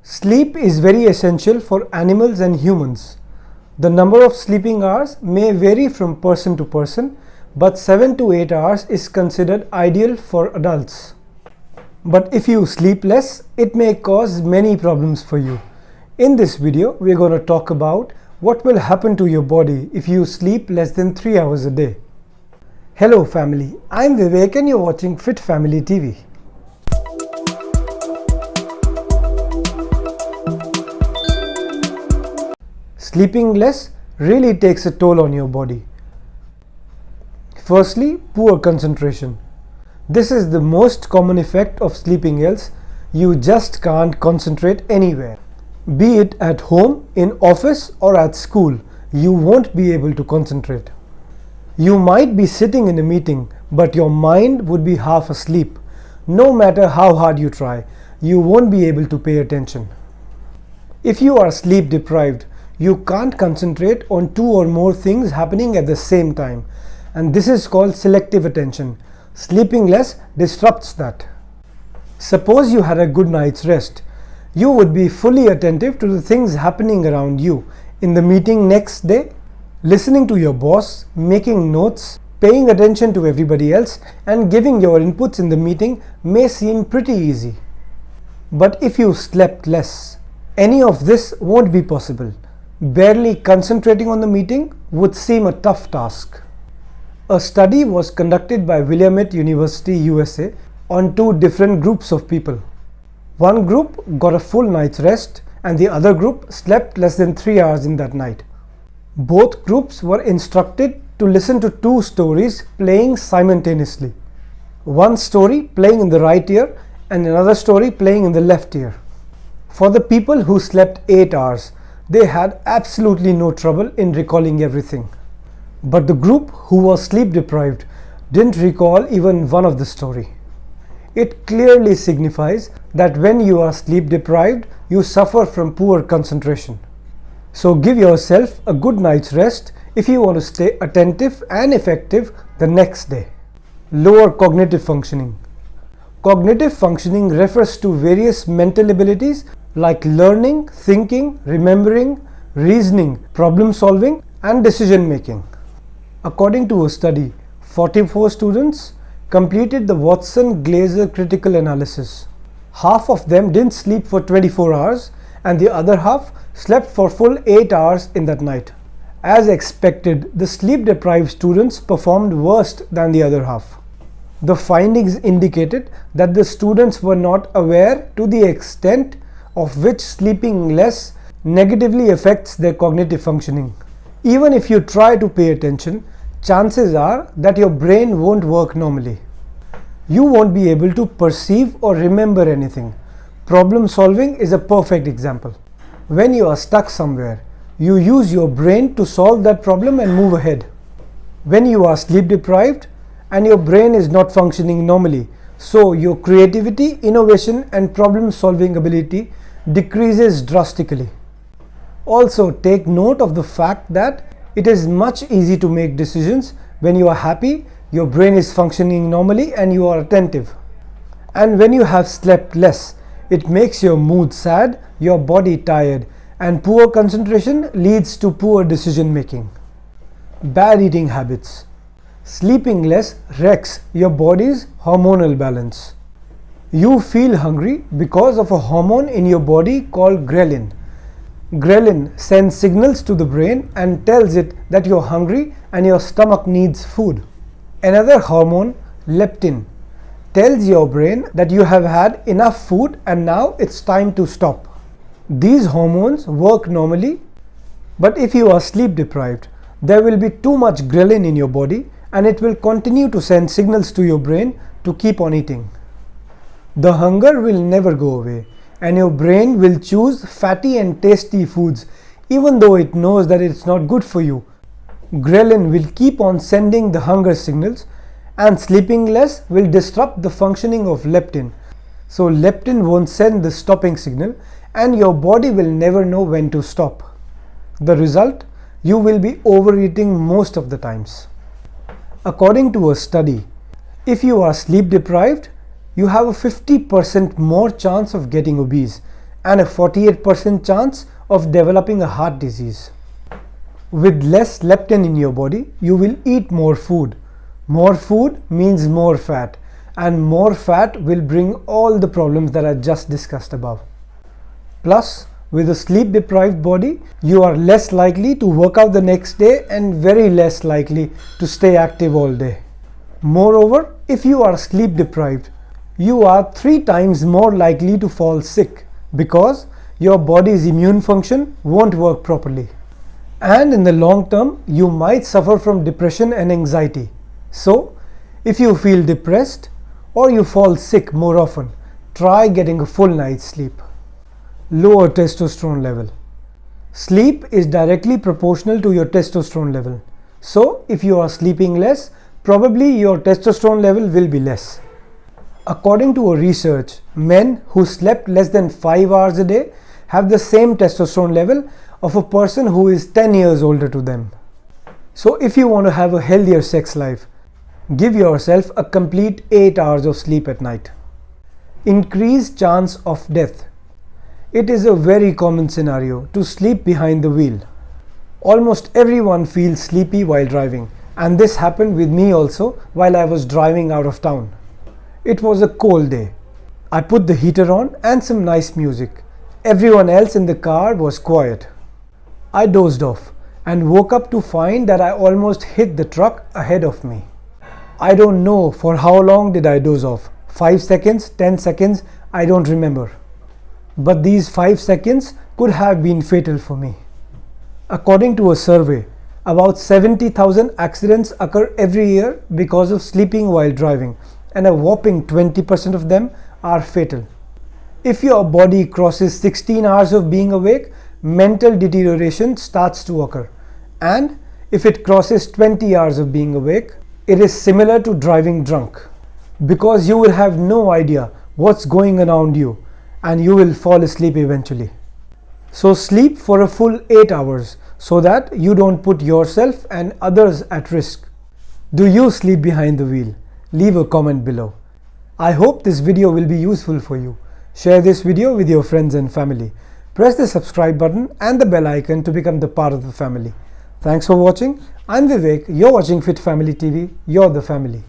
Sleep is very essential for animals and humans. The number of sleeping hours may vary from person to person, but 7 to 8 hours is considered ideal for adults. But if you sleep less, it may cause many problems for you. In this video, we are going to talk about what will happen to your body if you sleep less than 3 hours a day. Hello family, I'm Vivek and you're watching Fit Family TV. Sleeping less really takes a toll on your body. Firstly, poor concentration. This is the most common effect of sleeping else. You just can't concentrate anywhere. Be it at home, in office or at school, you won't be able to concentrate. You might be sitting in a meeting, but your mind would be half asleep. No matter how hard you try, you won't be able to pay attention. If you are sleep deprived, you can't concentrate on two or more things happening at the same time, and this is called selective attention. Sleeping less disrupts that. Suppose you had a good night's rest. You would be fully attentive to the things happening around you in the meeting next day, listening to your boss, making notes, paying attention to everybody else, and giving your inputs in the meeting may seem pretty easy. But if you slept less, any of this won't be possible. Barely concentrating on the meeting would seem a tough task. A study was conducted by Willamette University, USA on two different groups of people. One group got a full night's rest and the other group slept less than 3 hours in that night. Both groups were instructed to listen to two stories playing simultaneously. One story playing in the right ear and another story playing in the left ear. For the people who slept 8 hours, they had absolutely no trouble in recalling everything. But the group who was sleep deprived didn't recall even one of the story. It clearly signifies that when you are sleep deprived, you suffer from poor concentration. So give yourself a good night's rest if you want to stay attentive and effective the next day. Lower cognitive functioning. Cognitive functioning refers to various mental abilities like learning, thinking, remembering, reasoning, problem solving, and decision making. According to a study, 44 students completed the Watson-Glaser critical analysis. Half of them didn't sleep for 24 hours and the other half slept for full 8 hours in that night. As expected, the sleep-deprived students performed worse than the other half. The findings indicated that the students were not aware to the extent of which sleeping less negatively affects their cognitive functioning. Even if you try to pay attention, chances are that your brain won't work normally. You won't be able to perceive or remember anything. Problem solving is a perfect example. When you are stuck somewhere, you use your brain to solve that problem and move ahead. When you are sleep deprived and your brain is not functioning normally, so your creativity, innovation and problem solving ability decreases drastically. Also take note of the fact that it is much easier to make decisions when you are happy, your brain is functioning normally and you are attentive. And when you have slept less, it makes your mood sad, your body tired, and poor concentration leads to poor decision making. Bad eating habits. Sleeping less wrecks your body's hormonal balance. You feel hungry because of a hormone in your body called ghrelin. Ghrelin sends signals to the brain and tells it that you're hungry and your stomach needs food. Another hormone, leptin, tells your brain that you have had enough food and now it's time to stop. These hormones work normally, but if you are sleep deprived, there will be too much ghrelin in your body and it will continue to send signals to your brain to keep on eating. The hunger will never go away and your brain will choose fatty and tasty foods even though it knows that it's not good for you. Ghrelin will keep on sending the hunger signals and sleeping less will disrupt the functioning of leptin. So leptin won't send the stopping signal and your body will never know when to stop. The result, you will be overeating most of the times. According to a study, if you are sleep deprived, you have a 50% more chance of getting obese and a 48% chance of developing a heart disease. With less leptin in your body, you will eat more food. More food means more fat, and more fat will bring all the problems that I just discussed above. Plus, with a sleep deprived body, you are less likely to work out the next day and very less likely to stay active all day. Moreover, if you are sleep deprived, you are 3 times more likely to fall sick because your body's immune function won't work properly. And in the long term, you might suffer from depression and anxiety. So, if you feel depressed or you fall sick more often, try getting a full night's sleep. Lower testosterone level. Sleep is directly proportional to your testosterone level. So, if you are sleeping less, probably your testosterone level will be less. According to a research, men who slept less than 5 hours a day have the same testosterone level of a person who is 10 years older to them. So if you want to have a healthier sex life, give yourself a complete 8 hours of sleep at night. Increased chance of death. It is a very common scenario to sleep behind the wheel. Almost everyone feels sleepy while driving, and this happened with me also while I was driving out of town. It was a cold day. I put the heater on and some nice music. Everyone else in the car was quiet. I dozed off and woke up to find that I almost hit the truck ahead of me. I don't know for how long did I doze off. 5 seconds, 10 seconds, I don't remember. But these 5 seconds could have been fatal for me. According to a survey, about 70,000 accidents occur every year because of sleeping while driving, and a whopping 20% of them are fatal. If your body crosses 16 hours of being awake, mental deterioration starts to occur. And if it crosses 20 hours of being awake, it is similar to driving drunk, because you will have no idea what's going on around you and you will fall asleep eventually. So sleep for a full 8 hours so that you don't put yourself and others at risk. Do you sleep behind the wheel? Leave a comment below. I hope this video will be useful for you. Share this video with your friends and family. Press the subscribe button and the bell icon to become the part of the family. Thanks for watching. I'm Vivek. You're watching Fit Family TV. You're the family.